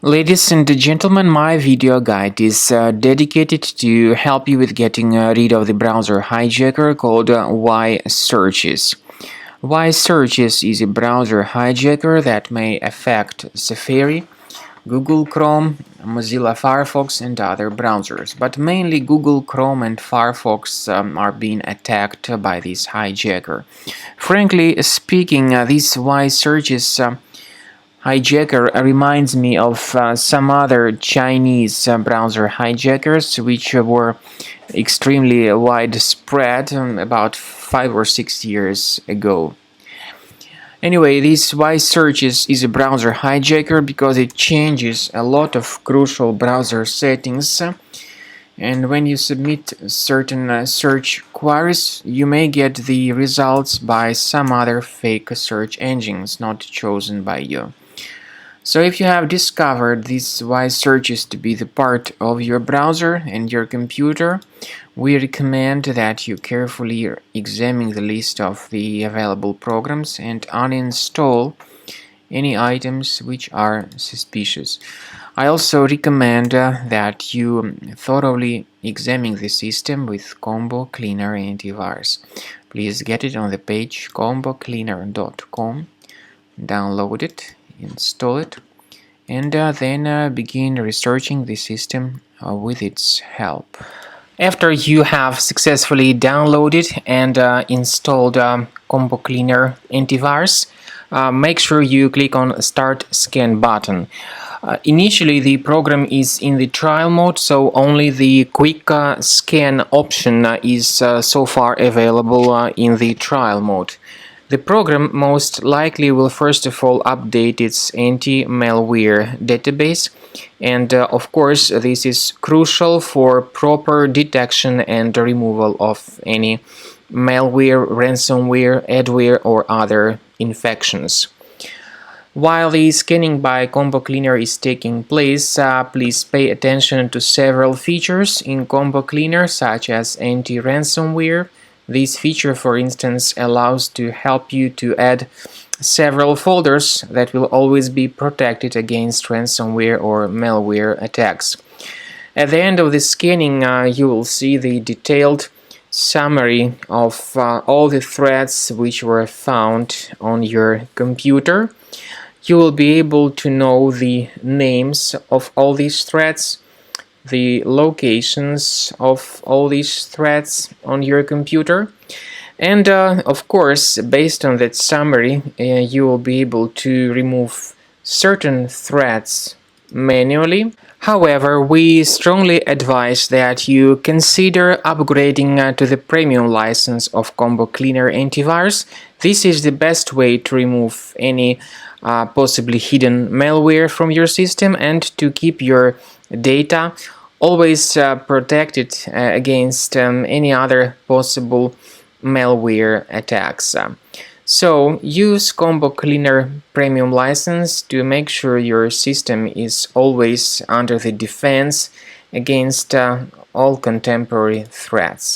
Ladies and gentlemen, my video guide is dedicated to help you with getting rid of the browser hijacker called Why Searches. Why Searches is a browser hijacker that may affect Safari, Google Chrome, Mozilla Firefox and other browsers, but mainly Google Chrome and Firefox are being attacked by this hijacker. Frankly speaking, this Why Searches hijacker reminds me of some other Chinese browser hijackers which were extremely widespread about 5 or 6 years ago. Anyway, this Why Searches is a browser hijacker because it changes a lot of crucial browser settings, and when you submit certain search queries, you may get the results by some other fake search engines not chosen by you. So if you have discovered these Why Searches to be the part of your browser and your computer, we recommend that you carefully examine the list of the available programs and uninstall any items which are suspicious. I also recommend that you thoroughly examine the system with Combo Cleaner Antivirus. Please get it on the page combocleaner.com, download it, install it, and then begin researching the system with its help. After you have successfully downloaded and installed Combo Cleaner Antivirus, make sure you click on Start Scan button. Initially, the program is in the trial mode, so only the quick scan option is so far available in the trial mode. The program most likely will first of all update its anti-malware database, and of course this is crucial for proper detection and removal of any malware, ransomware, adware or other infections. While the scanning by Combo Cleaner is taking place, please pay attention to several features in Combo Cleaner such as anti-ransomware. This feature, for instance, allows to help you to add several folders that will always be protected against ransomware or malware attacks. At the end of the scanning, you will see the detailed summary of all the threads which were found on your computer. You will be able to know the names of all these threads, the locations of all these threads on your computer, and of course, based on that summary, you will be able to remove certain threads manually. However, we strongly advise that you consider upgrading to the premium license of Combo Cleaner Antivirus. This is the best way to remove any possibly hidden malware from your system and to keep your data always protected against any other possible malware attacks. So use Combo Cleaner Premium license to make sure your system is always under the defense against all contemporary threats.